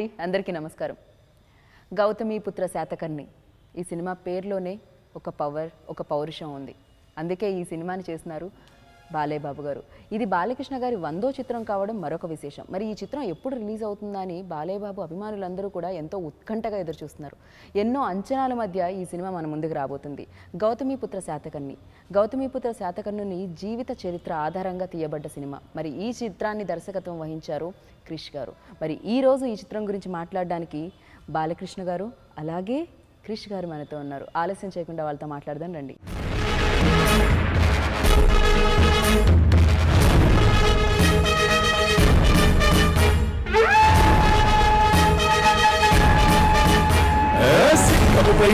అండి, అందరికీ నమస్కారం. గౌతమిపుత్ర శాతకర్ణి ఈ సినిమా పేరులోనే ఒక పవర్, ఒక పౌరుషం ఉంది. అందుకే ఈ సినిమాని చేస్తున్నారు బాలయ్య బాబు గారు. ఇది బాలకృష్ణ గారి 100వ చిత్రం కావడం మరొక విశేషం. మరి ఈ చిత్రం ఎప్పుడు రిలీజ్ అవుతుందని బాలయ్య బాబు అభిమానులందరూ కూడా ఎంతో ఉత్కంఠగా ఎదురుచూస్తున్నారు. ఎన్నో అంచనాల మధ్య ఈ సినిమా మన ముందుకు రాబోతుంది. గౌతమిపుత్ర శాతకర్ణి. గౌతమిపుత్ర శాతకర్ణుని జీవిత చరిత్ర ఆధారంగా తీయబడ్డ సినిమా. మరి ఈ చిత్రాన్ని దర్శకత్వం వహించారు క్రిష్ గారు. మరి ఈ రోజు ఈ చిత్రం గురించి మాట్లాడడానికి బాలకృష్ణ గారు అలాగే క్రిష్ గారు మనతో ఉన్నారు. ఆలస్యం చేయకుండా వాళ్ళతో మాట్లాడదాం రండి.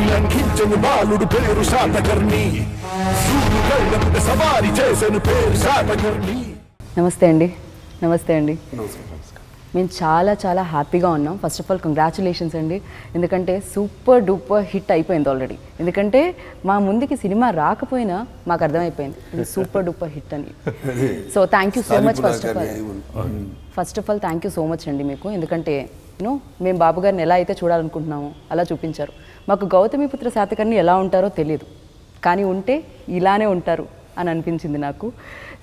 లంఘించను బాలుడు పేరు శాతకర్ణి, సవారి చేసను పేరు శాతకర్ణి. నమస్తే అండి. నమస్తే అండి. మేము చాలా చాలా హ్యాపీగా ఉన్నాం. ఫస్ట్ ఆఫ్ ఆల్ కంగ్రాచులేషన్స్ అండి. ఎందుకంటే సూపర్ డూపర్ హిట్ అయిపోయింది ఆల్రెడీ. ఎందుకంటే మా ముందుకి సినిమా రాకపోయినా మాకు అర్థమైపోయింది ఇది సూపర్ డూపర్ హిట్ అని. So thank you so much. First of all thank you so much అండి మీకు. ఎందుకంటే మేము బాబు గారిని ఎలా అయితే చూడాలనుకుంటున్నామో అలా చూపించారు. మాకు గౌతమిపుత్ర శాతకర్ణి ఎలా ఉంటారో తెలియదు, కానీ ఉంటే ఇలానే ఉంటారు అని అనిపించింది నాకు.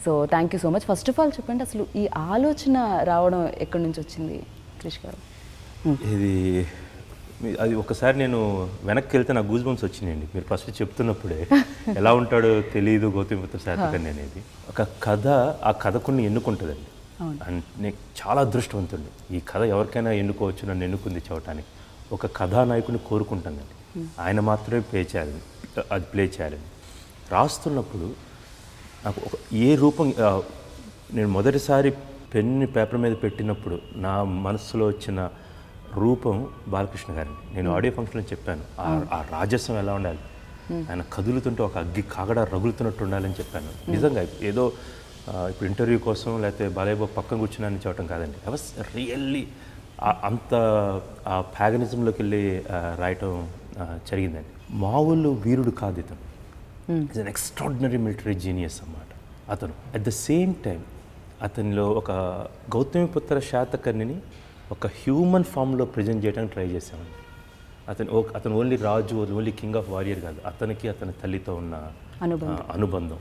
So thank you so much. First of all చెప్పండి, అసలు ఈ ఆలోచన రావడం ఎక్కడి నుంచి వచ్చింది క్రిష్ గారు? అది ఒకసారి నేను వెనక్కి వెళ్తే నాకు గూస్ బంప్స్ వచ్చినాయండి. మీరు ఫస్ట్ చెప్తున్నప్పుడే ఎలా ఉంటాడో తెలియదు గౌతమిపుత్ర శాతకర్ణి అనేది. ఒక కథ ఆ కథ కొన్ని ఎన్నుకుంటుందండి. అంటే చాలా అదృష్టవంతుడు. ఈ కథ ఎవరికైనా ఎన్నుకోవచ్చు, నన్ను ఎన్నుకుంది చూడటానికి. ఒక కథానాయకుని కోరుకుంటానండి, ఆయన మాత్రమే ప్లే చేయాలని. రాస్తున్నప్పుడు నాకు ఏ రూపం, నేను మొదటిసారి పెన్ని పేపర్ మీద పెట్టినప్పుడు నా మనసులో వచ్చిన రూపం బాలకృష్ణ గారిని. నేను ఆడియో ఫంక్షన్లో చెప్పాను, ఆ రాజస్వం ఎలా ఉండాలి, ఆయన కదులుతుంటే ఒక అగ్గి కాగడ రగులుతున్నట్టు ఉండాలని చెప్పాను. నిజంగా ఏదో ఇప్పుడు ఇంటర్వ్యూ కోసం లేకపోతే బాలయ్య బాబు పక్కన కూర్చున్నాను చెప్పడం కాదండి. ఐ వాస్ రియల్లీ అంత ఆ ప్యాగనిజంలోకి వెళ్ళి రాయటం జరిగిందండి. మామూలు వీరుడు కాదు ఇతను. Is an extraordinary military genius అన్నమాట అతను. అట్ ద సేమ్ టైం అతనిలో ఒక గౌతమిపుత్ర శాతకర్ణిని ఒక హ్యూమన్ ఫామ్లో ప్రజెంట్ చేయడానికి ట్రై చేశామండి. అతను ఓన్లీ రాజు, ఓన్లీ కింగ్ ఆఫ్ వారియర్ కాదు, అతనికి అతని తల్లితో ఉన్న అనుబంధం,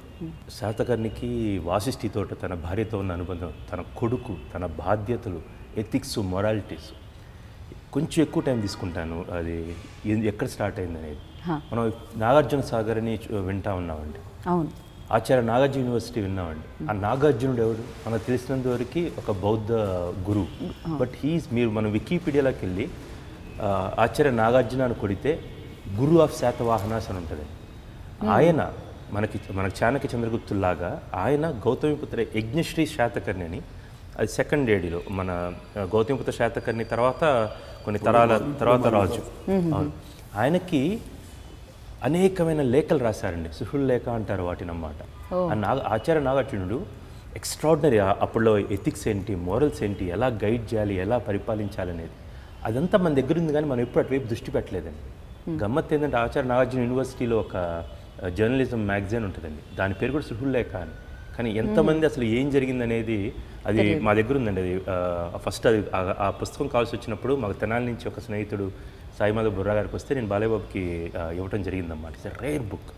శాతకర్ణికి వాసిష్ఠితో తన భార్యతో ఉన్న అనుబంధం, తన కొడుకు, తన బాధ్యతలు, ఎథిక్స్, మొరాలిటీస్. కొంచెం ఎక్కువ టైం తీసుకుంటాను అది ఎక్కడ స్టార్ట్ అయింది అనేది. మనం నాగార్జున సాగర్ అని వింటా ఉన్నామండి. ఆచార్య నాగార్జున యూనివర్సిటీ విన్నామండి. ఆ నాగార్జునుడు ఎవరు మనకు తెలిసినంత వరకు ఒక బౌద్ధ గురువు. బట్ మీరు మనం వికీపీడియాలోకి వెళ్ళి ఆచార్య నాగార్జున అని కొడితే గురు ఆఫ్ శాతవాహనాస్ అని ఉంటుంది. ఆయన మనకి చాణక్య చంద్రగుప్తుల్లాగా ఆయన గౌతమిపుత్ర యజ్ఞశ్రీ శాతకర్ణి అని, అది సెకండ్ ఏడీలో మన గౌతమిపుత్ర శాతకర్ణి తర్వాత కొన్ని తరాల తర్వాత రాజు. ఆయనకి అనేకమైన లేఖలు రాశారండి, సుహృల్ లేఖ అంటారు వాటిని అన్నమాట. ఆచార్య నాగార్జునుడు ఎక్స్ట్రాడినరీ. అప్పుడులో ఎథిక్స్ ఏంటి, మోరల్స్ ఏంటి, ఎలా గైడ్ చేయాలి, ఎలా పరిపాలించాలి అనేది అదంతా మన దగ్గర ఉంది, కానీ మనం ఎప్పుడు అటువైపు దృష్టి పెట్టలేదండి. గమ్మత్ ఏంటంటే ఆచార్య నాగార్జున యూనివర్సిటీలో ఒక జర్నలిజం మ్యాగజైన్ ఉంటుందండి, దాని పేరు కూడా సుహృల్ లేఖ అని. కానీ ఎంతమంది అసలు ఏం జరిగిందనేది అది మా దగ్గర ఉందండి. అది ఫస్ట్ అది ఆ పుస్తకం కావాల్సి వచ్చినప్పుడు మాకు తెనాలి నుంచి ఒక స్నేహితుడు సాయిమాధవ్ బుర్రా గారికి వస్తే నేను బాలయ్య బాబుకి ఇవ్వటం జరిగిందన్నమాట. It's rare book.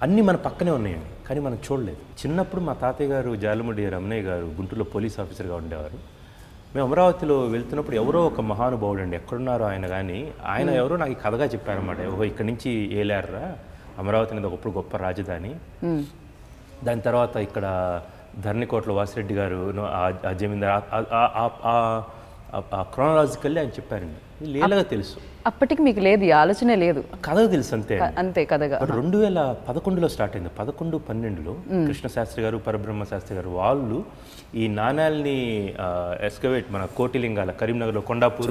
అన్నీ మన పక్కనే ఉన్నాయండి, కానీ మనం చూడలేదు. చిన్నప్పుడు మా తాతయ్య గారు జాలముడి రమణయ్య గారు గుంటూరులో పోలీస్ ఆఫీసర్గా ఉండేవారు. మేము అమరావతిలో వెళ్తున్నప్పుడు ఎవరో ఒక మహానుభావుడు అండి, ఎక్కడున్నారో ఆయన, కానీ ఆయన ఎవరో నాకు కథగా చెప్పారన్నమాట. ఇక్కడి నుంచి ఏలారా, అమరావతి అనేది ఒకప్పుడు గొప్ప రాజధాని, దాని తర్వాత ఇక్కడ ధరణికోటలో వాసిరెడ్డి గారు ఆ జమీందార్, క్రోనలాజికల్లీ ఆయన చెప్పారండి. లేలగా తెలుసు, అప్పటికి మీకు లేదు, ఈ ఆలోచనే లేదు, కథగా తెలుసు అంతే. అంతే కథగా. 2011లో స్టార్ట్ అయింది. 11-12లో కృష్ణ శాస్త్రి గారు, పరబ్రహ్మ శాస్త్రి గారు వాళ్ళు ఈ నాణ్యాలని ఎస్కవేట్, మన కోటిలింగాల కరీంనగర్లో కొండాపూర్,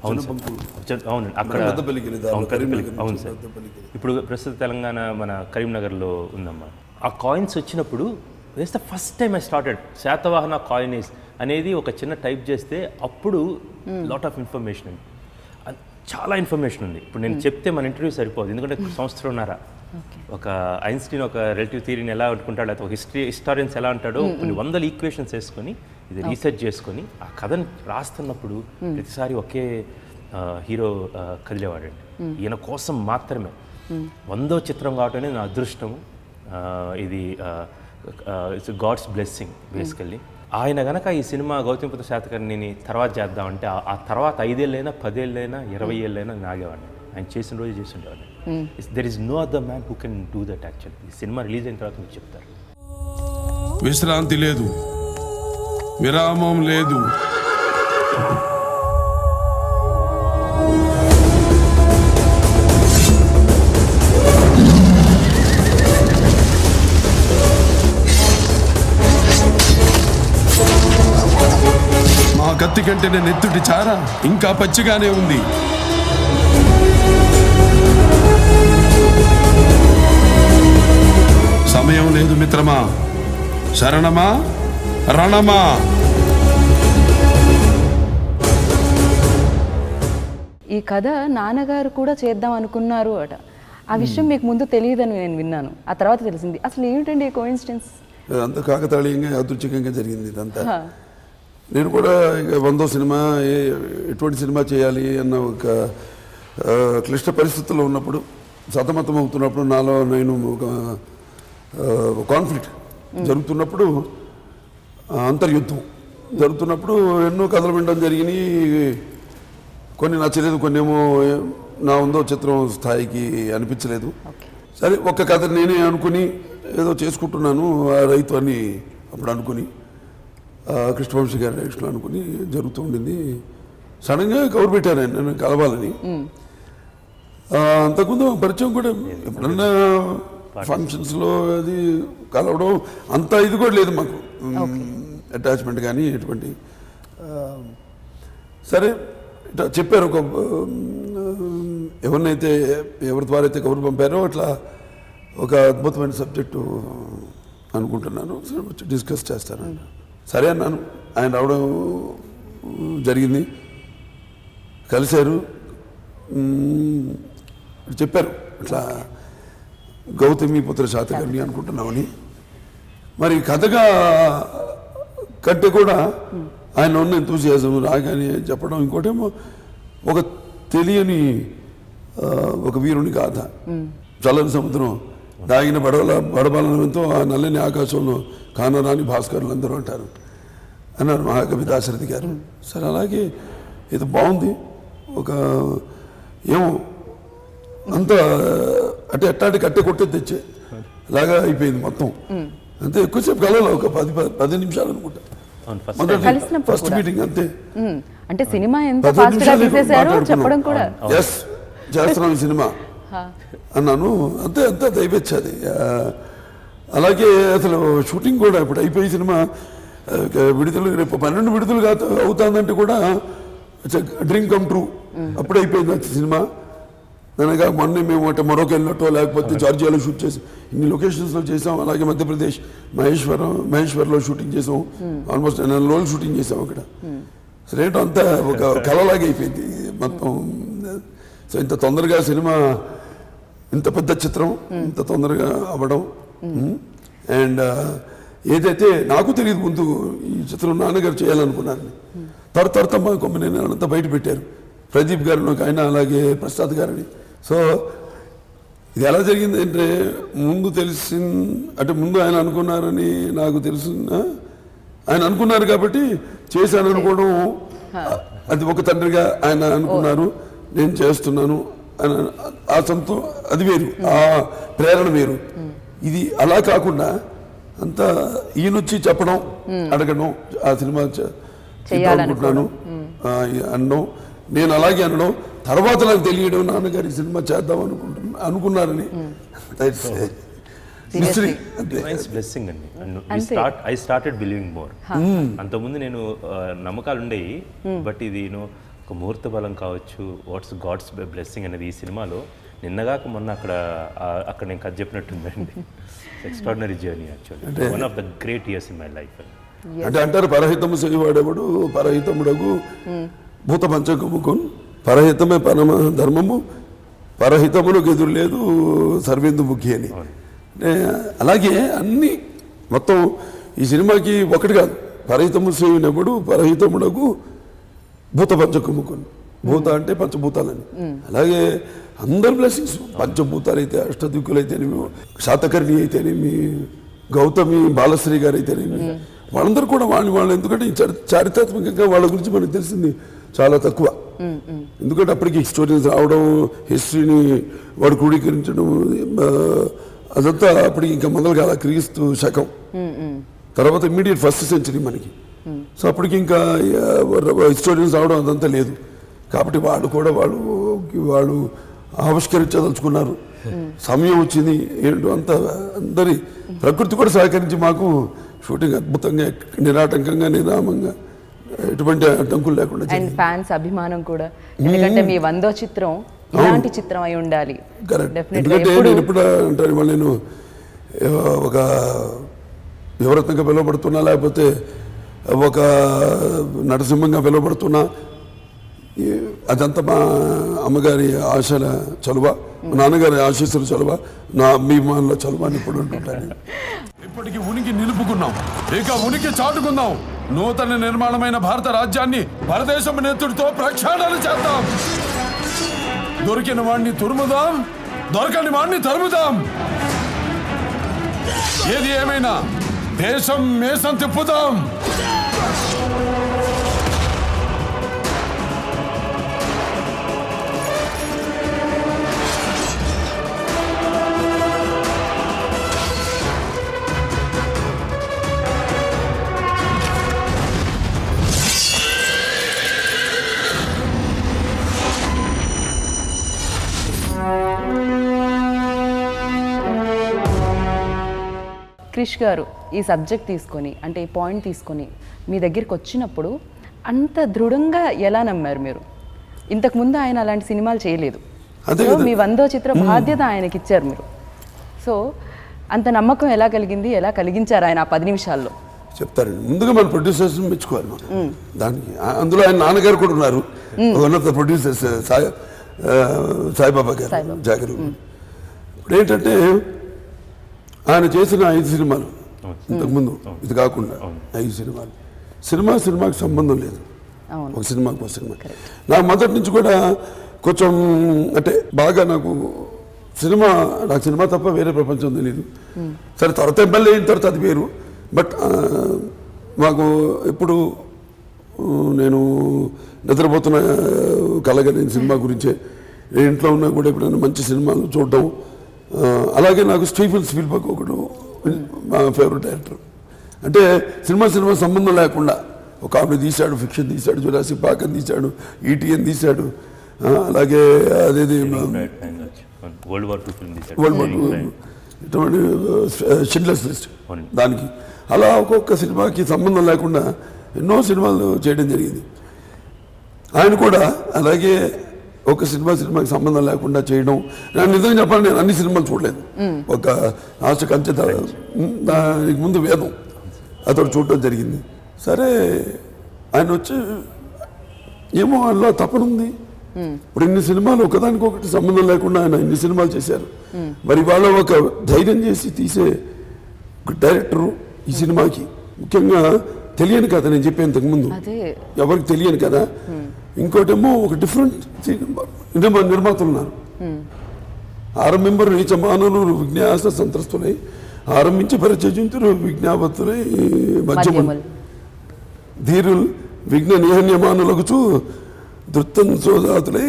అవును అక్కడ, అవును సార్, ఇప్పుడు ప్రస్తుత తెలంగాణ మన కరీంనగర్లో ఉందమ్మా. ఆ కాయిన్స్ వచ్చినప్పుడు this the first time I started Satavahana coinage అనేది ఒక చిన్న టైప్ చేస్తే అప్పుడు లాట్ ఆఫ్ ఇన్ఫర్మేషన్ అండి, చాలా ఇన్ఫర్మేషన్ ఉంది. ఇప్పుడు నేను చెప్తే మన ఇంటర్వ్యూ సరిపోదు, ఎందుకంటే సంవత్సరంన్నర ఒక ఐన్స్టీన్ ఒక రిలేటివ్ థియరీని ఎలా అనుకుంటాడో, లేకపోతే ఒక హిస్టారియన్స్ ఎలా అంటాడో కొన్ని 100 ఈక్వేషన్స్ వేసుకొని ఇది రీసెర్చ్ చేసుకొని ఆ కథను రాస్తున్నప్పుడు ప్రతిసారి ఒకే హీరో కదిలేవాడండి. ఈయన కోసం మాత్రమే 100వ చిత్రం కావటం నా అదృష్టము. ఇది ఇట్స్ గాడ్స్ బ్లెస్సింగ్ బేసికల్లీ. ఆయన గనక ఈ సినిమా గౌతమిపుత్ర శాతకర్ణిని తర్వాత చేద్దామంటే ఆ తర్వాత 5 ఏళ్ళైనా 10 ఏళ్ళైనా 20 ఏళ్ళైనా నాగేవాడిని. ఆయన చేసిన రోజు చేసి ఉండేవాడిని. There is no other man who can do that actually. ఈ సినిమా రిలీజ్ అయిన తర్వాత మీరు చెప్తారు. విశ్రాంతి లేదు, విరామం లేదు. మా కత్తి కంటే నెత్తుటి చార ఇంకా పచ్చిగానే ఉంది. సమయం లేదు మిత్రమా, శరణమా రణమా. ఈ కథ నాన్నగారు కూడా చేద్దాం అనుకున్నారు అట. ఆ విషయం మీకు ముందు తెలియదని నేను విన్నాను, ఆ తర్వాత తెలిసింది. అసలు ఏమిటండి కోఇన్సిడెన్స్? అంత కాకతాళీయంగా యాదృచ్ఛికంగా జరిగింది ఇదంతా. నేను కూడా 100వ సినిమా ఎటువంటి సినిమా చేయాలి అన్న ఒక క్లిష్ట పరిస్థితుల్లో ఉన్నప్పుడు, సతమతం అవుతున్నప్పుడు, నాలో నేను ఒక కాన్ఫ్లిక్ట్ జరుగుతున్నప్పుడు, అంతర్యుద్ధం జరుగుతున్నప్పుడు ఎన్నో కథలు వినడం జరిగినాయి. కొన్ని నచ్చలేదు, కొన్ని ఏమో నా 100వ చిత్రం స్థాయికి అనిపించలేదు. సరే, ఒక్క కథ నేనే అనుకుని ఏదో చేసుకుంటున్నాను, రైతు అని అప్పుడు అనుకుని కృష్ణవంశీ గారి డైరెక్షన్ అనుకుని జరుగుతూ ఉండింది. సడన్గా కవర్ పెట్టాను ఆయన నన్ను కలవాలని. అంతకుముందు పరిచయం కూడా ఎప్పుడన్నా ఫంక్షన్స్లో అది కలవడం అంత ఇది కూడా లేదు మాకు, అటాచ్మెంట్ కానీ ఎటువంటి. సరే ఇట్లా చెప్పారు, ఒక ఎవరినైతే ఎవరి ద్వారా అయితే కబురు పంపారో అట్లా ఒక అద్భుతమైన సబ్జెక్టు అనుకుంటున్నాను, వచ్చి డిస్కస్ చేస్తాను. సరే అన్నాను. ఆయన రావడం జరిగింది, కలిశారు, చెప్పారు ఇట్లా గౌతమిపుత్ర శాతకర్ణి అనుకుంటున్నామని. మరి కథగా కంటే కూడా ఆయన ఉన్న ఎంతూజియాజం రాగానే చెప్పడం, ఇంకోటేమో ఒక తెలియని ఒక వీరుని గాథ. చల్లని సముద్రం దాగిన బడబాలనంతో ఆ నల్లని ఆకాశంలో కానరాని భాస్కరులు అందరూ అంటారు అన్నారు మహాకవి దాశరథి గారు. సరే, అలాగే ఇది బాగుంది. ఒక ఏమో అంత అంటే ఎట్టాంటి కట్టె కొట్టే తెచ్చే అలాగా అయిపోయింది మొత్తం. అంతే, ఎక్కువసేపు కలవలో ఒక 10 నిమిషాలు అనుకుంటా ఫస్ట్ మీటింగ్. అంతే, అంటే సినిమా ఎంత ఫాస్ట్ గా తీసేశారో చెప్పడం కూడా. ఎస్, చేస్తున్నాం ఈ సినిమా అన్నాను. అంతే అంతే అయిపోయింది. అలాగే అసలు షూటింగ్ కూడా ఇప్పుడు అయిపోయి సినిమా విడుదల రేపు 12 విడుదల అవుతుందంటే కూడా డ్రీమ్ కమ్ ట్రూ. అప్పుడు అయిపోయింది సినిమా. అనగా మొన్న మేము అంటే మొరొక వెళ్ళినట్టో లేకపోతే జార్జియాలో షూట్ చేసాం, ఇన్ని లొకేషన్స్లో చేసాం. అలాగే మధ్యప్రదేశ్ మహేశ్వర్లో షూటింగ్ చేసాం, ఆల్మోస్ట్ 9 రోజులు షూటింగ్ చేసాం అక్కడ. సరే, అంతా ఒక కళలాగా అయిపోయింది మొత్తం. సో ఇంత తొందరగా సినిమా, ఇంత పెద్ద చిత్రం ఇంత తొందరగా అవ్వడం. అండ్ ఏదైతే నాకు తెలియదు ముందు ఈ చిత్రం నాన్నగారు చేయాలనుకున్నాను. తర్వాత మా కొమ్మని అంతా బయట పెట్టారు, ప్రదీప్ గారిని ఒక ఆయన, అలాగే ప్రసాద్ గారిని. సో ఇది ఎలా జరిగింది అంటే ముందు అంటే ముందు ఆయన అనుకున్నారని నాకు తెలుసు. ఆయన అనుకున్నారు కాబట్టి చేశాను అనుకోవడం, అది ఒక తండ్రిగా ఆయన అనుకున్నారు, నేను చేస్తున్నాను అని ఆ అది వేరు, ఆ ప్రేరణ వేరు. ఇది అలా కాకుండా అంతా ఈయనొచ్చి చెప్పడం, అడగడం, ఆ సినిమా అనుకుంటున్నాను అనడం, నేను అలాగే అనడం, తర్వాత నాకు తెలియడం నాన్నగారి సినిమా చేద్దాం అనుకున్నారని. I started believing more. అంతకుముందు నేను నమ్మకాలు ఉండేవి, బట్ ఇది ఒక ముహూర్త బలం కావచ్చు, వాట్స్ గాడ్స్ బ్లెస్సింగ్ అనేది ఈ సినిమాలో నిన్నగాక మొన్న అక్కడ నేను కథ చెప్పినట్టుందండి. Extraordinary journey actually, one of the great years in my life. అంటే అంటారు, పరహితము చేయవాడేవాడు పరహితముడగు భూత పంచకముకున్, పరహితమే పరమ ధర్మము, పరహితమునకు ఎదురు లేదు సర్వేందు ముఖ్య అని. అలాగే అన్ని మొత్తం ఈ సినిమాకి ఒకటి కాదు, పరహితము సేవినప్పుడు పరహితమునకు భూత పంచకముకొని భూత అంటే పంచభూతాలని అలాగే అందరు బ్లెస్సింగ్స్ పంచభూతాలు అయితే అష్టదిక్కులు అయితేనేమి శాతకర్ణి అయితేనేమి గౌతమి బాలశ్రీ గారు అయితేనేమి వాళ్ళందరూ కూడా వాళ్ళు ఎందుకంటే చారిత్రాత్మకంగా వాళ్ళ గురించి మనకు తెలిసింది చాలా తక్కువ. ఎందుకంటే అప్పటికి హిస్టోరియన్స్ రావడం హిస్టరీని వాడు క్రోడీకరించడం అదంతా అప్పటికి ఇంకా మొదలు కాల క్రీస్తు శకం తర్వాత ఇమ్మీడియట్ ఫస్ట్ సెంచరీ మనకి. సో అప్పటికి ఇంకా హిస్టోరియన్స్ రావడం అదంతా లేదు కాబట్టి వాళ్ళు ఆవిష్కరించదలుచుకున్నారు. సమయం వచ్చింది ఏంటో అంతా అందరి ప్రకృతి కూడా సహకరించి మాకు షూటింగ్ అద్భుతంగా నిరాటంకంగా నిరామంగా ఎటువంటి అడ్డంకులు లేకుండా అండ్ ఫ్యాన్స్ అభిమానం కూడా ఎందుకంటే మీ 100వ చిత్రం ఇలాంటి చిత్రం అయి ఉండాలి. ఎందుకంటే నేను ఎప్పుడు అంటాను ఇవాళ నేను ఒక యువరత్నంగా పిలువబడుతున్నా లేకపోతే ఒక నరసింహంగా పిలువబడుతున్నా అదంతా మా అమ్మగారి ఆశల చలువ మా నాన్నగారి ఆశీస్సుల చలువ నా అభిమానుల చలువ అని ఇప్పుడు అంటుంటాను. ఇప్పటికి ఉనికి నిలుపుకున్నాం ఇక ఉనికి చాటుకుందాం. నూతన నిర్మాణమైన భారత రాజ్యాన్ని పరదేశం నేతృతో ప్రక్షాళన చేద్దాం. దొరికిన వాడిని తురుముదాం దొరకని వాడిని తరుముదాం. ఏది ఏమైనా దేశం మేసం తిప్పుదాం. క్రిష్ గారు ఈ సబ్జెక్ట్ తీసుకొని అంటే ఈ పాయింట్ తీసుకొని మీ దగ్గరికి వచ్చినప్పుడు అంత దృఢంగా ఎలా నమ్మారు మీరు? ఇంతకుముందు ఆయన అలాంటి సినిమాలు చేయలేదు. సో మీ 100వ చిత్ర బాధ్యత ఆయనకి ఇచ్చారు మీరు. సో అంత నమ్మకం ఎలా కలిగింది, ఎలా కలిగించారు ఆయన ఆ 10 నిమిషాల్లో? చెప్తారండి. ముందుగా మన ప్రొడ్యూసర్స్ మెచ్చుకోవాలి మనం దానికి. అందులో ఆయన నాన్నగారు కూడా ఉన్నారు, one of the producers Saibaba గారు జాగరు. ఇప్పుడు ఏంటంటే ఆయన చేసిన 5 సినిమాలు ఇంతకుముందు ఇది కాకుండా 5 సినిమాలు సినిమాకి సంబంధం లేదు. ఒక సినిమాకి ఒక సినిమా నాకు మొదటి నుంచి కూడా కొంచెం అంటే బాగా నాకు సినిమా తప్ప వేరే ప్రపంచం తెలియదు. సరే తర్వాత ఎమ్మెల్యే అయిన తర్వాత అది వేరు. బట్ మాకు ఇప్పుడు నేను నిద్రపోతున్న కలగలేని సినిమా గురించే ఇంట్లో ఉన్నా కూడా ఎప్పుడైనా మంచి సినిమాలు చూడడం. అలాగే నాకు స్టీఫెన్ స్పీల్బర్గ్ ఒకడు మా ఫేవరెట్ డైరెక్టర్. అంటే సినిమా సంబంధం లేకుండా ఒక కామెడీ తీశాడు, ఫిక్షన్ తీశాడు, జురాసిక్ పార్క్ అని తీశాడు, ఈటీఎన్ తీశాడు, అలాగే అదేది వరల్డ్ వార్ ఇటువంటి షిండ్లర్స్ లిస్ట్ దానికి అలా ఒక్కొక్క సినిమాకి సంబంధం లేకుండా ఎన్నో సినిమాలు చేయడం జరిగింది. ఆయన కూడా అలాగే ఒక సినిమాకి సంబంధం లేకుండా చేయడం. నేను నిజంగా చెప్పాలి, నేను అన్ని సినిమాలు చూడలేదు. ఒక ఆశ కంచె దానికి ముందు వేదం అతడు చూడటం జరిగింది. సరే ఆయన వచ్చి ఏమో అలా తపనుంది. ఇప్పుడు ఇన్ని సినిమాలు ఒకదానికొకటి సంబంధం లేకుండా ఆయన ఇన్ని సినిమాలు చేశారు. మరి వాళ్ళ ఒక ధైర్యం చేసి తీసే డైరెక్టరు ఈ సినిమాకి ముఖ్యంగా తెలియని కదా, నేను చెప్పే ఇంతకుముందు ఎవరికి తెలియని కదా. ఇంకోటేమో ఒక డిఫరెంట్ నిర్మాతలు ఉన్నారు. ఆరంభింపరు నీచ మానవులు విజ్ఞాస సంత్రస్తులై ఆరంభించి పరిచయించరు విజ్ఞాపతులై మధ్యములు ధీరులు విఘ్న నిహన్యమానులకు దృత్తం సోదాతులై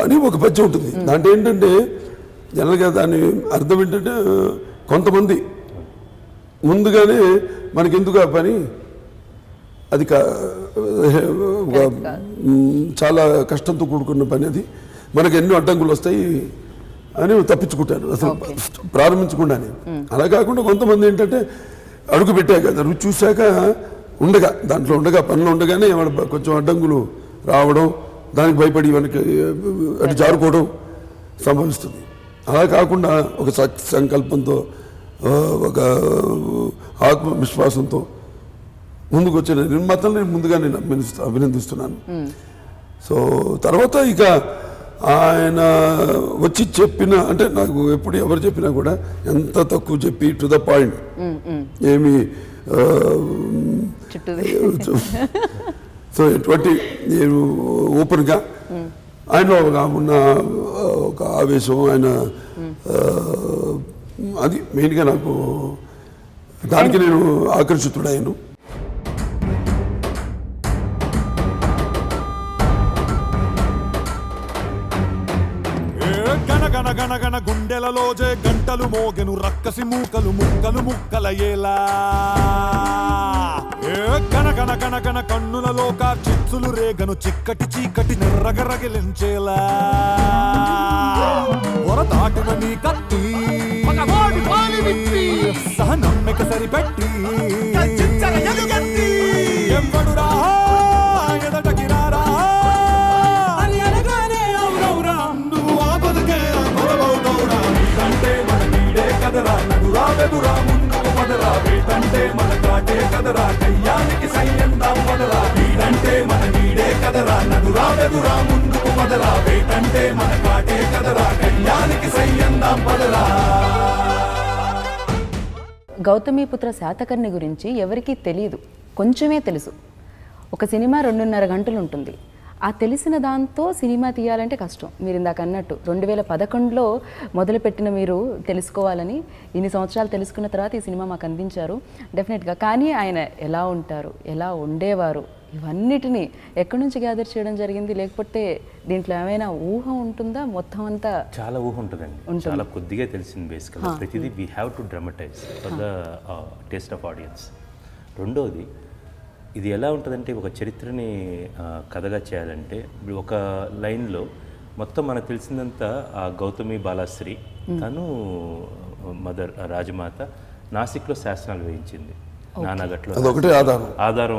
అని ఒక పద్యం ఉంటుంది. దాంట్లో ఏంటంటే జనరల్గా దాని అర్థం ఏంటంటే కొంతమంది ముందుగానే మనకెందుకు ఆ పని, అది చాలా కష్టంతో కూడుకున్న పని, అది మనకు ఎన్నో అడ్డంకులు వస్తాయి అని తప్పించుకుంటారు అసలు ప్రారంభించకుండానే. అలా కాకుండా కొంతమంది ఏంటంటే అడుగు పెట్టాక కదా రుచి చూశాక దాంట్లో ఉండగా పనిలో ఉండగానే కొంచెం అడ్డంకులు రావడం, దానికి భయపడి మనకి అటు జారుకోవడం సంభవిస్తుంది. అలా కాకుండా ఒక సంకల్పంతో ఒక ఆత్మవిశ్వాసంతో ముందుకు వచ్చిన నిర్మాతల్ని ముందుగా నేను అభినందిస్తున్నాను. సో తర్వాత ఇక ఆయన వచ్చి చెప్పిన అంటే నాకు ఎప్పుడు ఎవరు చెప్పినా కూడా ఎంత తక్కువ చెప్పి టు ద పాయింట్, ఏమి చుట్టూ సో ఎటువంటి నేను ఓపెన్గా ఆయనలో ఉన్న ఒక ఆవేశం ఆయన అది మెయిన్గా నాకు దానికి నేను ఆకర్షితుడయ్యాను. గణగణ గుండెలలో జే గంటలు మోగెను రక్కసి మూకలు ముక్కలు ముక్కలయ్యేలా గణగణ గణగణ కన్నులలో చిచ్చులు రేగను చిక్కటి చీకటి నెర్రగరగిలించేలా వర దాటిన నీ కత్తి సహనమ్మిక సరిపెట్టి ఎవడురా ఎదటకి రారా అని అనగానే అవునవురా నువ్వు ఆపదకే బలవవుతవురా అంటే మన నీడే కదరా నడురా వెదురా ముందుకు పదరా వేటంటే మన కాటే కదరా కయ్యానికి సయ్యందాం పదరా వీడంటే మన నీడే కదరా నడురా వెదురా ముందుకు పదరా వేటంటే మన కాటే కదరా కయ్యానికి సయ్యందాం పదరా. గౌతమిపుత్ర శాతకర్ణి గురించి ఎవరికీ తెలియదు, కొంచెమే తెలుసు. ఒక సినిమా 2.5 గంటలు ఉంటుంది. ఆ తెలిసిన దాంతో సినిమా తీయాలంటే కష్టం. మీరు ఇందాక అన్నట్టు 2011లో మొదలుపెట్టిన మీరు తెలుసుకోవాలని ఇన్ని సంవత్సరాలు తెలుసుకున్న తర్వాత ఈ సినిమా మాకు అందించారు డెఫినెట్గా. కానీ ఆయన ఎలా ఉంటారు, ఎలా ఉండేవారు, ఇవన్నిటినీ ఎక్కడి నుంచి గ్యాదర్ చేయడం జరిగింది? లేకపోతే దీంట్లో ఏమైనా ఊహ ఉంటుందా? మొత్తం అంతా చాలా ఊహ ఉంటుందండి, చాలా కొద్దిగా తెలిసింది. బేసికల్గా ప్రతిదీ we have to dramatise for the taste of audience. రెండోది ఇది ఎలా ఉంటుందంటే ఒక చరిత్రని కథగా చేయాలంటే ఒక లైన్లో మొత్తం మనకు తెలిసిందంతా ఆ గౌతమి బాలాశ్రీ తను మదర్ రాజమాత నాసిక్లో శాసనాలు వేయించింది. నానాగట్లో అదొకటే ఆధారం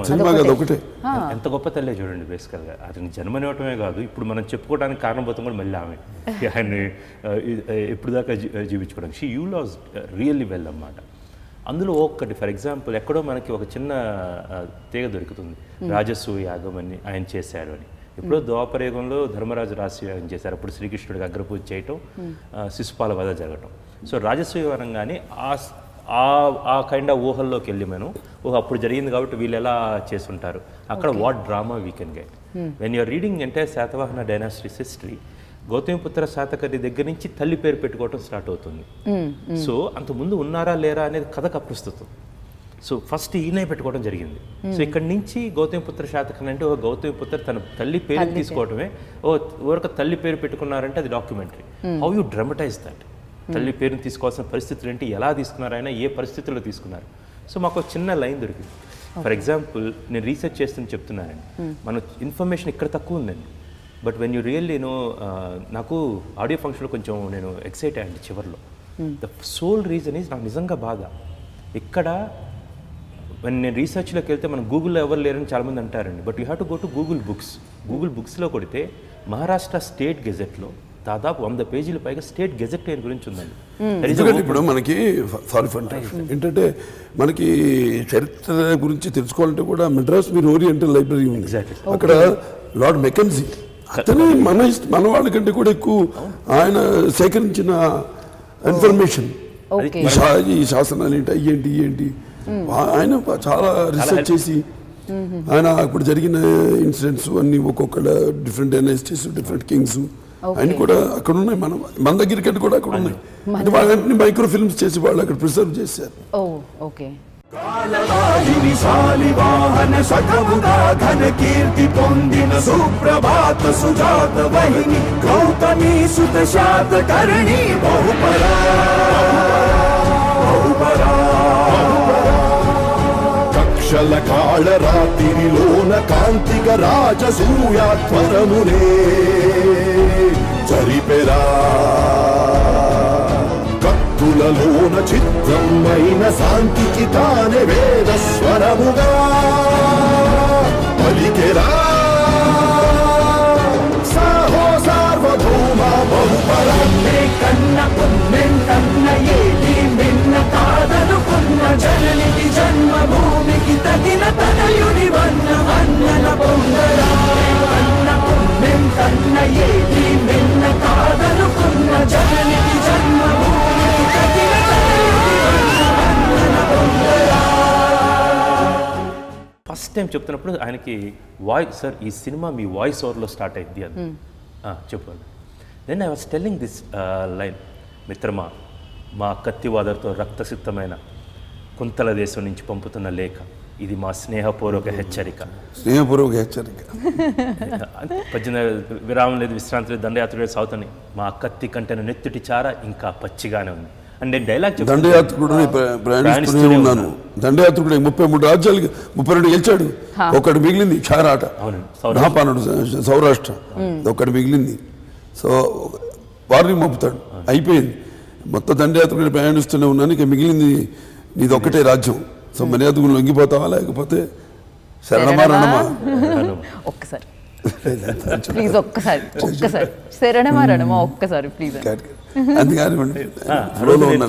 ఎంత గొప్ప తల్లే చూడండి. బేసికల్గా అతని జన్మనివ్వటమే కాదు, ఇప్పుడు మనం చెప్పుకోవడానికి కారణభూతం కూడా మళ్ళీ ఆమె ఆయన్ని ఎప్పుడు దాకా జీవించుకోవడానికి. She you lost really well అన్నమాట. అందులో ఒక్కటి ఫర్ ఎగ్జాంపుల్ ఎక్కడో మనకి ఒక చిన్న తీగ దొరుకుతుంది, రాజసూయ యాగం అని ఆయన చేశారు అని. ఎప్పుడో ద్వాపరయుగంలో ధర్మరాజు రాజసూయాగం చేశారు. అప్పుడు శ్రీకృష్ణుడికి అగ్రపూజ చేయటం, శిశుపాల వధ జరగటం. సో రాజసూయ అనగానే ఆ కైండ్ ఆఫ్ ఊహల్లోకి వెళ్ళి మనం అప్పుడు జరిగింది కాబట్టి వీళ్ళు ఎలా చేస్తుంటారు, అక్కడ what drama we can get when you're reading entire Satavahana dynasties history. Gautamiputra Satakarni దగ్గర నుంచి తల్లి పేరు పెట్టుకోవటం స్టార్ట్ అవుతుంది. సో అంతకుముందు ఉన్నారా లేరా అనేది కథకు అప్రస్తుతం. సో ఫస్ట్ ఈయనే పెట్టుకోవడం జరిగింది. సో ఇక్కడ నుంచి గౌతమిపుత్ర శాతకర్ణి అంటే గౌతమిపుత్ర తన తల్లి పేరు తీసుకోవటమే. ఎవరికి తల్లి పేరు పెట్టుకున్నారంటే అది documentary. How you dramatise that. తల్లి పేరుని తీసుకోవాల్సిన పరిస్థితులు ఏంటి, ఎలా తీసుకున్నారు, ఆయన ఏ పరిస్థితుల్లో తీసుకున్నారు. సో మాకు చిన్న లైన్ దొరికింది. ఫర్ ఎగ్జాంపుల్ నేను రీసెర్చ్ చేస్తుందని చెప్తున్నానండి, మన ఇన్ఫర్మేషన్ ఇక్కడ తక్కువ ఉందండి. బట్ వెన్ యూ రియల్లీ నాకు ఆడియో ఫంక్షన్లో కొంచెం నేను ఎక్సైట్ అయ్యండి చివరిలో. ద సోల్ రీజన్ ఈజ్ నాకు నిజంగా బాధ. ఇక్కడ నేను రీసెర్చ్లోకి వెళ్తే మనం గూగుల్లో ఎవరు లేరని చాలామంది అంటారండి. But you have to go to Google books. Google బుక్స్లో కొడితే మహారాష్ట్ర స్టేట్ గెజెట్లో దాదాపు 100 పేజీల పైగా స్టేట్ గెజెట్ లైన్ గురించి ఉందండి. ఎందుకంటే ఇప్పుడు మనకి ఏంటంటే మనకి చరిత్ర గురించి తెలుసుకోవాలంటే కూడా మెడ్రాస్ మీరు ఓరియంటల్ లైబ్రరీ ఉంది. అక్కడ లార్డ్ మెకెన్జీ అతనే మన వాళ్ళకంటే కూడా ఎక్కువ ఆయన సేకరించిన ఇన్ఫర్మేషన్, ఈ శాసనాలు ఏంటి ఏంటి ఆయన చాలా రీసెర్చ్ చేసి ఆయన అప్పుడు జరిగిన ఇన్సిడెంట్స్ అన్ని ఒక్కొక్క డిఫరెంట్ డైనాసిటీస్, డిఫరెంట్ కింగ్స్ ఆయన కూడా అక్కడ ఉన్నాయి. మన దగ్గర కంటే కూడా అక్కడ ఉన్నాయి. వాళ్ళని మైక్రో ఫిల్మ్స్ చేసి వాళ్ళు అక్కడ ప్రిజర్వ్ చేశారు. ఘన కీర్తి పొందిన సుప్రభాత సుజాత వహిని గౌతమి సుత శాతకర్ణి బహుపరా కక్షల కాళ రాత్రిలోన కాంతిక రాజసూయాత్వరమునే జరిపెరా కత్తులలోన చిత్రమైన శాంతికి తానే వేద స్వరముగా పలికెరా సాహో సార్వభౌమ బహుపరాన్నే కన్న పుణ్యంకన్న ఏది మిన్న కాదనుకున్న జననికి జన్మభూమికి తగిన తనయుని వన్నల పొందరా కన్న పుణ్యంకన్న ఏది మిన్న కాదనుకున్న జననికి జన్మభూమికి తగిన తనయుని వన్నల పొందరా. టైం చెప్తున్నప్పుడు ఆయనకి వాయిస్ సార్ ఈ సినిమా మీ వాయిస్ ఓవర్లో స్టార్ట్ అయింది అది చెప్పండి. Then I was telling this line, మిత్రమా మా కత్తివాదర్తో రక్తసిక్తమైన కుంతల దేశం నుంచి పంపుతున్న లేఖ, ఇది మా స్నేహపూర్వక హెచ్చరిక. స్నేహపూర్వక హెచ్చరిక. 18 విరామం లేదు, విశ్రాంతి లేదు, దండయాత్ర లేదు, సాగుతాను. మా కత్తి కంటెన నెత్తుటి చార ఇంకా పచ్చిగానే ఉంది. అండ్ నేను డైలాగ్ దండయాత్రుడు ప్రయాణిస్తూనే ఉన్నాను. దండయాత్రుడు 33 రాజ్యాలకి 32 గెలిచాడు, ఒకటి మిగిలింది క్షారాట, మహాపానుడు సౌరాష్ట్ర, ఒకటి మిగిలింది. సో వారిని మోపుతాడు, అయిపోయింది. మొత్తం దండయాత్రుడు ప్రయాణిస్తూనే ఉన్నాను, ఇక మిగిలింది నీది ఒక్కటే రాజ్యం. సో మర్యాదకు లొంగిపోతావా లేకపోతే శరణమా రణమా? ఒక్కసారి ప్లీజ్, ఒక్కసారి శరణమా రణమా ఒక్కసారి ప్లీజ్. అందుకని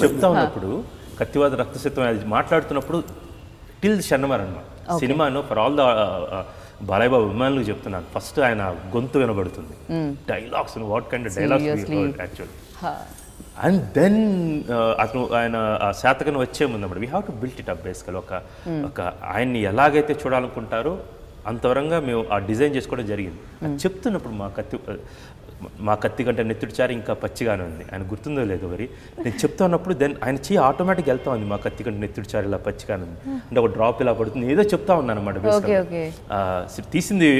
చెప్తా ఉన్నప్పుడు కత్తివాద రక్తసిక్తం అది మాట్లాడుతున్నప్పుడు టిల్ శరణమా సినిమాను for all the Balayya Babu అభిమానులకు చెప్తున్నాను, ఫస్ట్ ఆయన గొంతు వినబడుతుంది, dialogues what kind of dialogues actual. And then అతను ఆయన శాతకను వచ్చే ముందన్నమాట we have to built it up basically. ఒక ఆయన్ని ఎలాగైతే చూడాలనుకుంటారో అంతవరంగా మేము ఆ డిజైన్ చేసుకోవడం జరిగింది. చెప్తున్నప్పుడు మా కత్తి కంటే నెత్తుడి చారి ఇంకా పచ్చిగానే ఉంది. ఆయన గుర్తుందో లేదో మరి నేను చెప్తా ఉన్నప్పుడు దెన్ ఆయన చెయ్యి ఆటోమేటిక్ వెళ్తా ఉంది, మా కత్తి కంటే నెత్తుడి చారి ఇలా పచ్చిగానే ఉంది అంటే ఒక డ్రాప్ ఇలా పడుతుంది, ఏదో చెప్తా ఉన్నాను అనమాట. తీసింది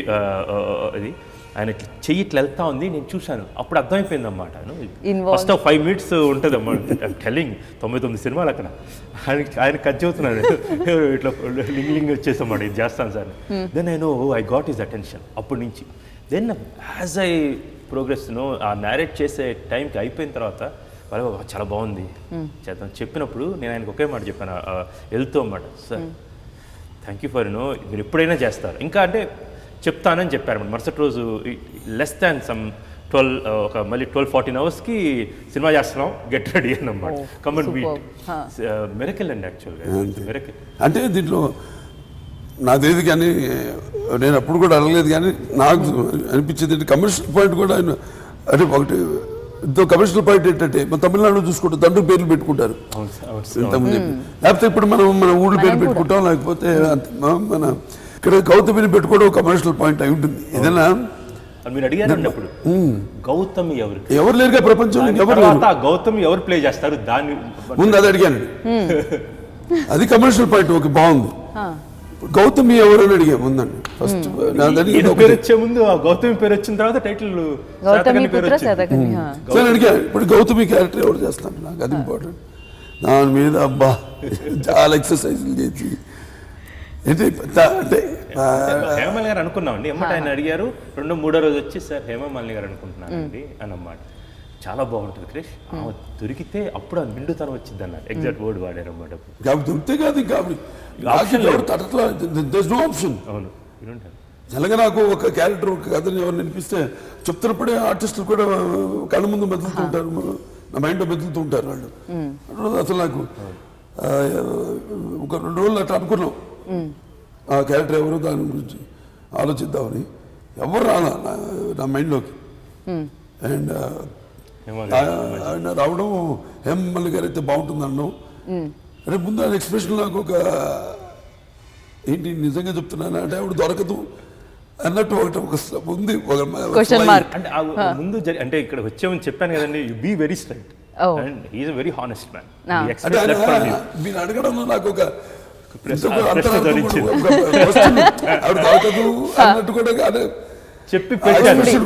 ఇది ఆయన చెయ్యి ఇట్లా వెళ్తా ఉంది, నేను చూశాను, అప్పుడు అర్థమైపోయింది అన్నమాట. ఫస్ట్ 5 minutes ఉంటుంది అన్నమాట. టెల్లింగ్ 99 సినిమాలు అక్కడ ఆయన కట్ చెబుతున్నాను, ఇట్లా లింగ్ వచ్చేసామాట, ఇది చేస్తాను సార్. దెన్ నేను ఐ గాట్ హిస్ అటెన్షన్ అప్పటి నుంచి. దెన్ యాజ్ ఐ ప్రోగ్రెస్ ఆ నేరేట్ చేసే టైంకి అయిపోయిన తర్వాత వాళ్ళు చాలా బాగుంది చేద్దాం చెప్పినప్పుడు నేను ఆయనకు ఒకే మాట చెప్పాను వెళ్తూ అన్నమాట, సార్ థ్యాంక్ యూ ఫర్ మీరు ఎప్పుడైనా చేస్తారు ఇంకా అంటే చెప్తానని చెప్పారు. మరుసటి రోజు లెస్ దాన్ సమ్ 12 మళ్ళీ 12-14 hours సినిమా చేస్తున్నాం, గెట్ రెడీ అన్నమాట, కమ్ అండ్ మీట్. మెరకిల్ అండి యాక్చువల్గా, మెరకిల్. అంటే దీంట్లో నాదేది కానీ నేను అప్పుడు కూడా అడగలేదు, కానీ నాకు అనిపించేది కమర్షియల్ పాయింట్ కూడా ఆయన అంటే ఒకటి ఇంతో కమర్షియల్ పాయింట్ ఏంటంటే మన తమిళనాడు చూసుకుంటే తండ్రి పేర్లు పెట్టుకుంటారు, లేకపోతే ఇప్పుడు మన ఊళ్ళో పేర్లు పెట్టుకుంటాం, లేకపోతే మన ఇక్కడ గౌతమిని పెట్టుకోవడం కమర్షియల్ పాయింట్ అయి ఉంటుంది. ఏదైనా మీరు అడిగారు అప్పుడు గౌతమి ఎవరు లేరుగా ప్రపంచంలో, ఎవరు గౌతమి ఎవరు ప్లే చేస్తారు దాన్ని ముందు అది అడిగాను, అది కమర్షియల్ పాయింట్ ఓకే బాగుంది. గౌతమి ఎవరు అని అడిగా ముందండి, ఫస్ట్ పేరు వచ్చే ముందు గౌతమి పేరు వచ్చిన తర్వాత టైటిల్ అడిగా. ఇప్పుడు గౌతమి క్యారెక్టర్ ఎవరు చేస్తాను, నాకు అది ఇంపార్టెంట్. దాని మీద అబ్బా చాలా ఎక్సర్సైజులు చేసి అంటే హేమమాలిని గారు అనుకున్నామండి. ఎమ్మట ఆయన అడిగారు 2-3 రోజు వచ్చి సార్ హేమమాలిని గారు అనుకుంటున్నానండి అన్నమాట. చాలా బాగుంటుంది క్రిష్, దొరికితే అప్పుడు నిండుతనం వచ్చింది అన్నారు, ఎగ్జాక్ట్ వర్డ్ వాడారు అన్నమాట. దొరికితే కాదు ఆప్షన్. అవును, నిజంగా నాకు ఒక క్యారెక్టర్ ఒక కథని ఎవరు వినిపిస్తే చెప్తున్నప్పుడే ఆర్టిస్టులు కూడా కళ్ళ ముందు మెదులుతూ ఉంటారు, నా మైండ్లో మెదులుతూ ఉంటారు వాళ్ళు. అసలు నాకు ఒక 2 రోజులు అట్లా అనుకున్నాం ఆ క్యారెక్టర్ ఎవరు దాని గురించి ఆలోచిద్దామని, ఎవరు రాలా నా మైండ్లోకి. అండ్ ఆయన రావడం హేమమాలిని గారు అయితే బాగుంటుంది అన్నాం. అంటే ముందు ఆయన ఎక్స్ప్రెషన్ నాకు ఒక ఏంటి నిజంగా చెప్తున్నాను అంటే ఆవిడ దొరకదు అన్నట్టు ఒకటి ఉంది ముందు. అంటే ఇక్కడ వచ్చామని చెప్పాను కదండి, you be very straight and he is a very honest man. మీరు అడగడంలో నాకు ఒక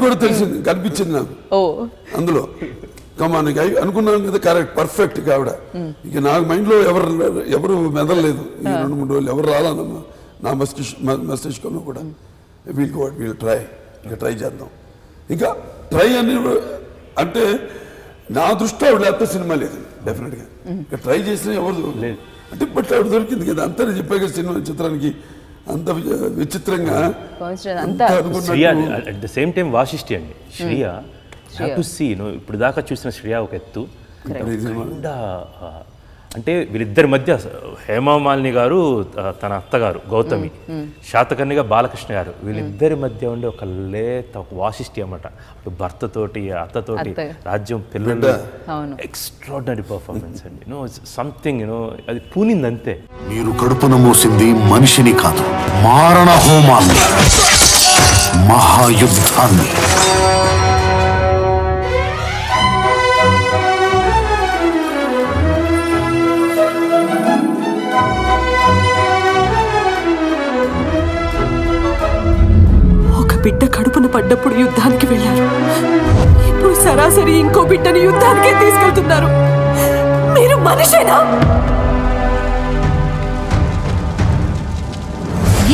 కూడా తెలిసింది, కనిపించింది నాకు అందులో. కమానికి అనుకున్నాను కదా కరెక్ట్ పర్ఫెక్ట్ ఆవిడ. ఇక నాకు మైండ్లో ఎవరు మెదలలేదు ఈ 2-3 రోజులు, ఎవరు రాలన్నమ్మా నా మస్తిష్కంలో కూడా. వీల్ ట్రై, ఇంకా ట్రై చేద్దాం, ఇంకా ట్రై అని అంటే నా దృష్టిలో ఆవిడ లేకపోతే సినిమా లేదు డెఫినెట్గా. ఇంకా ట్రై చేసిన ఎవరు లేదు అంటే బట్ ఆవిడ దొరికింది కదా, అంతా చెప్పాక సినిమా చిత్రానికి అంత విచిత్రంగా. At the same time Vasishthi అండి శ్రేయ. టు సీ ఇప్పుడు దాకా చూసిన శ్రేయ ఒక ఎత్తు, అంటే వీళ్ళిద్దరి మధ్య హేమామాలిని గారు తన అత్తగారు గౌతమి, శాతకర్ణిగా బాలకృష్ణ గారు, వీళ్ళిద్దరి మధ్య ఉండే ఒక లేత ఒక వాసిష్టి అన్నమాట. భర్తతోటి అత్తతోటి రాజ్యం పిల్లలు ఎక్స్ట్రాడినరీ పర్ఫార్మెన్స్ అండి. సంథింగ్ అది పూనింది అంతే. మీరు కడుపున మోసింది మనిషిని కాదు, మారణ హోమాన్ని, మహాయుద్ధాన్ని. బిడ్డ కడుపున పడ్డప్పుడు యుద్ధానికి వెళ్ళారు, ఇప్పుడు సరాసరి ఇంకో బిడ్డని యుద్ధానికే తీసుకెళ్తున్నారు. మీరు మనిషేనా?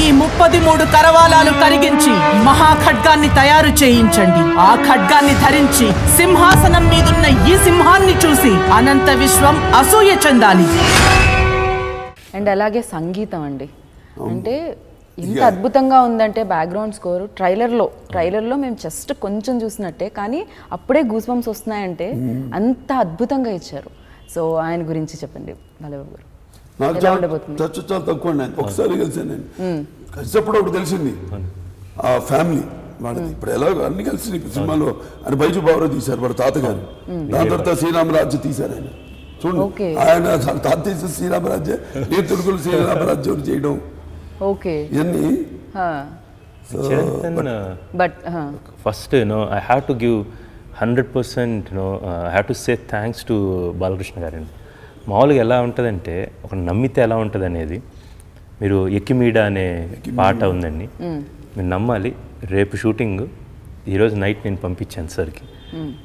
ఈ 33 కరవాలాలు కరిగించి మహాఖడ్గాన్ని తయారు చేయించండి. ఆ ఖడ్గాన్ని ధరించి సింహాసనం మీదున్న ఈ సింహాన్ని చూసి అనంత విశ్వం అసూయ చెందాలి. అండ్ అలాగే సంగీతం అండి, అంటే ఎంత అద్భుతంగా ఉందంటే బ్యాక్గ్రౌండ్ స్కోర్ ట్రైలర్లో మేము జస్ట్ కొంచెం చూసినట్టే, కానీ అప్పుడే గూస్ బంప్స్ వస్తున్నాయంటే అంత అద్భుతంగా ఇచ్చారు. సో ఆయన గురించి చెప్పండి బాలబాబు గారు. నాకు చాలా తక్కువ అండి, ఒకసారి కలిసాను నేను. కలిసినప్పుడు ఒకటి తెలిసింది, ఆ ఫ్యామిలీ వాడిది. ఇప్పుడు ఎలా అన్ని కలిసి సినిమాలో అని బైజు బాబురావు తీశారు, వాడు తాతగారు. దాని తర్వాత శ్రీరామరాజ్యం తీశారు ఆయన. చూడండి, ఆయన తాత తీసిన శ్రీరామరాజ్యం, నేను తుడుకులు శ్రీరామరాజ్యం చేయడం. ఓకే, ఇవన్నీ. But first I have to give 100% I have to say thanks to Balakrishna గారండి. మామూలుగా ఎలా ఉంటుందంటే, ఒక నమ్మితే ఎలా ఉంటుంది అనేది, మీరు ఎక్కిమీడ అనే పాట ఉందండి, మీరు నమ్మాలి. రేపు షూటింగ్, ఈరోజు నైట్ నేను పంపించాను సార్కి.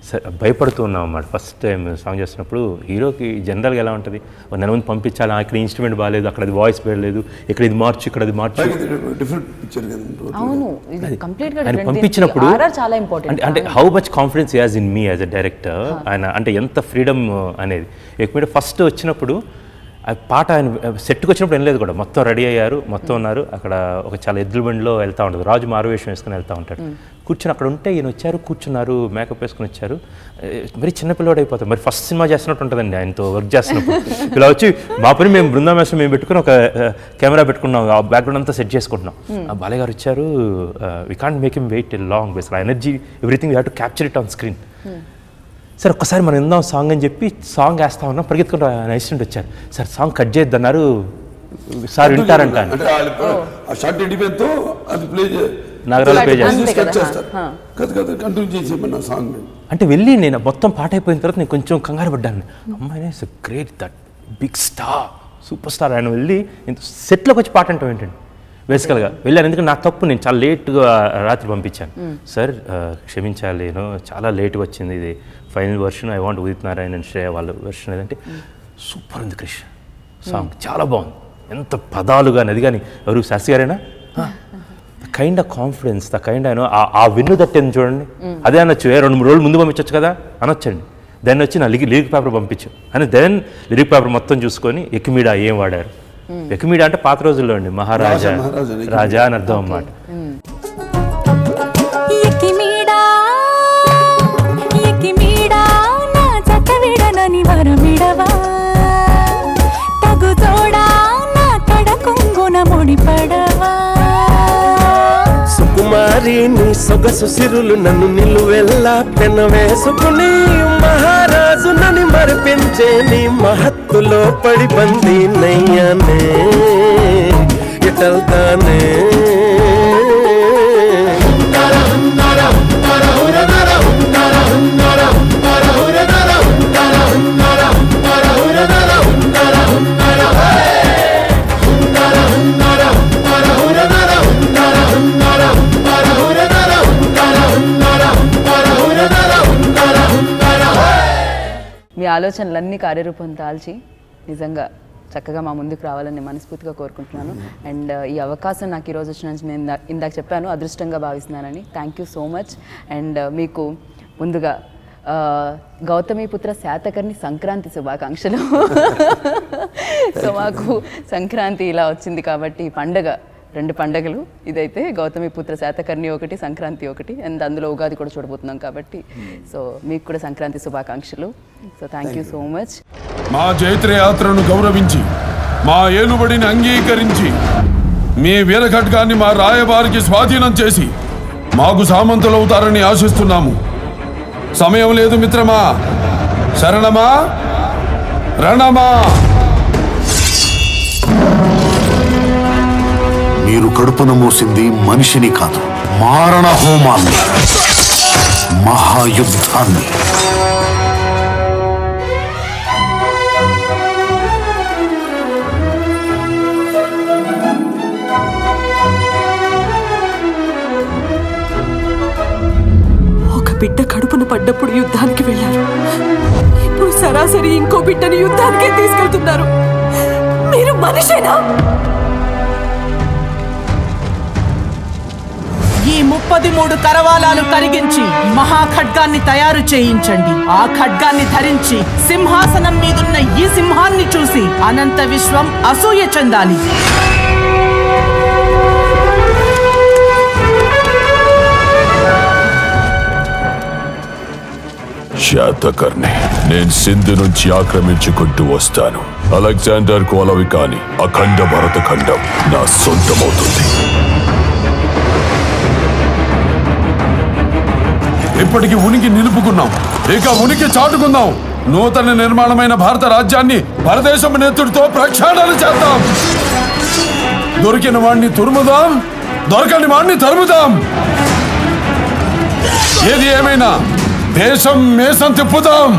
సార్ భయపడుతూ ఉన్నాం అన్నమాట. ఫస్ట్ టైం సాంగ్ చేస్తున్నప్పుడు హీరోకి జనరల్గా ఎలా ఉంటుంది, ఒక నెల ముందు పంపించాలి, ఇక్కడ ఇన్స్ట్రుమెంట్ బాగాలేదు, అక్కడ అది వాయిస్ బాగలేదు, ఇక్కడ ఇది మార్చు, ఇక్కడ అది మార్చు. ఆయన పంపించినప్పుడు అంటే how much confidence as in me as a director, ఆయన అంటే ఎంత ఫ్రీడమ్ అనేది. ఎక్కిమీడ ఫస్ట్ వచ్చినప్పుడు ఆ పాట ఆయన సెట్కి వచ్చినప్పుడు వినలేదు కూడా, మొత్తం రెడీ అయ్యారు, మొత్తం ఉన్నారు. అక్కడ ఒక చాలా ఎద్దుల బండిలో వెళ్తూ ఉంటుంది, రాజు మారువేషం వేసుకుని వెళ్తూ ఉంటాడు. కూర్చొని అక్కడ ఉంటే ఈయన వచ్చారు, కూర్చున్నారు, మేకప్ వేసుకుని వచ్చారు. మరి చిన్నపిల్లవాడు అయిపోతారు. మరి ఫస్ట్ సినిమా చేస్తున్నట్టు ఉంటుందండి ఆయనతో వర్క్ చేస్తున్నప్పుడు. ఇలా వచ్చి మా పని మేము బృందామేశ్వరం మేము పెట్టుకుని ఒక కెమెరా పెట్టుకున్నాం, ఆ బ్యాక్గ్రౌండ్ అంతా సెట్ చేసుకుంటున్నాం. బాలయ్య గారు వచ్చారు, we can't make him wait long, basic energy everything we have to capture it on screen. Sir ఒక్కసారి మనం విందాం సాంగ్ అని చెప్పి సాంగ్ వేస్తా ఉన్నాం, పరిగెత్తుకుంటూ అసిస్టెంట్ వచ్చారు. సార్ సాంగ్ కట్ చేయొద్దన్నారు, సార్ వింటారంట. నగరాలు ప్లే చేస్తారు అంటే వెళ్ళి నేను మొత్తం పాట అయిపోయిన తర్వాత నేను కొంచెం కంగారు పడ్డాను. అమ్మాయి great, that big star, super star. ఆయన వెళ్ళి సెట్లోకి వచ్చి పాట అంటాం ఏంటండి బేసికల్గా వెళ్ళాను. ఎందుకంటే నా తప్పు, నేను చాలా లేట్గా రాత్రి పంపించాను. సార్ క్షమించాలి, చాలా లేట్గా వచ్చింది, ఇది final version, I want Udit Narayana and Shreya వాళ్ళ వర్షన్ ఏదంటే సూపర్ ఉంది క్రిష్, సాంగ్ చాలా బాగుంది, ఎంత పదాలు కానీ అది కానీ. ఎవరు శాస్త్రి గారేనా? Kind of confidence, the kind ఆ విన్ను తట్టింది చూడండి, అదే అనొచ్చు. 2-3 రోజులు ముందు పంపించవచ్చు కదా అనొచ్చండి. దెన్ వచ్చి నా లిరిక్ పేపర్ పంపించు అని, దెన్ లిరిక్ పేపర్ మొత్తం చూసుకొని ఎక్కిమీడ ఏం వాడారు. ఎక్కిమీడ అంటే పాత రోజుల్లో అండి, మహారాజా రాజా అని అర్థం అన్నమాట. సుకుమారి నీ సొగసు సిరులు నన్ను నిలువెల్లా పెన వేసుకుని, మహారాజు నన్ను మరిపించే నీ మహత్తులో పడి బందీ నయ్యానే, ఎటల్తానే. మీ ఆలోచనలన్నీ కార్యరూపం దాల్చి నిజంగా చక్కగా మా ముందుకు రావాలని మనస్ఫూర్తిగా కోరుకుంటున్నాను. అండ్ ఈ అవకాశం నాకు ఈరోజు వచ్చిన నేను ఇందాక చెప్పాను, అదృష్టంగా భావిస్తున్నానని. Thank you so much. And మీకు ముందుగా గౌతమిపుత్ర శాతకర్ణి సంక్రాంతి శుభాకాంక్షలు. సో మాకు సంక్రాంతి ఇలా వచ్చింది కాబట్టి పండగ 2 పండగలు. ఇదైతే గౌతమిపుత్ర శాతకర్ణి ఒకటి, సంక్రాంతి ఒకటి, అండ్ అందులో ఉగాది కూడా చూడబోతున్నాం కాబట్టి సో మీకు కూడా సంక్రాంతి శుభాకాంక్షలు. So thank you so much. మా జైత్ర యాత్రను గౌరవించి మా ఏలుబడిని అంగీకరించి మీ వీరఖడ్గాన్ని మా రాయబారికి స్వాధీనం చేసి మాకు సామంతులవుతారని ఆశిస్తున్నాము. సమయం లేదు మిత్రమా, శరణమా రణమా. మీరు కడుపున మోసింది మనిషిని కాదు, మారణ హోమాన్ని, మహాయుద్ధాన్ని. ఒక బిడ్డ కడుపున పడ్డప్పుడు యుద్ధానికి వెళ్ళారు, ఇప్పుడు సరాసరి ఇంకో బిడ్డని యుద్ధానికే తీసుకెళ్తున్నారు. మీరు మనిషేనా? ఈ 33 కరవాలాలు కరిగించి మహాఖడ్గాన్ని తయారు చేయించండి. ఆ ఖడ్గాన్ని ధరించి సింహాసనం మీదున్న ఈ సింహాన్ని చూసి అనంత విశ్వం అసూయ చెందాలి. శాతకర్ణి, నేను సింధు నుంచి ఆక్రమించుకుంటూ వస్తాను. అలెగ్జాండర్ కోలవికాని అఖండ భరత ఖండం నా సొంతమవుతుంది. ఇప్పటికి ఉనికి నిలుపుకున్నాం, ఇక ఉనికి చాటుకుందాం. నూతన నిర్మాణమైన భారత రాజ్యాన్ని పరదేశం నేతుడితో ప్రక్షాళన చేద్దాం. దొరికిన వాణ్ణి తురుముదాం, దొరకని వాణ్ణి తరుముదాం. ఏది ఏమైనా దేశం మేసం తిప్పుదాం.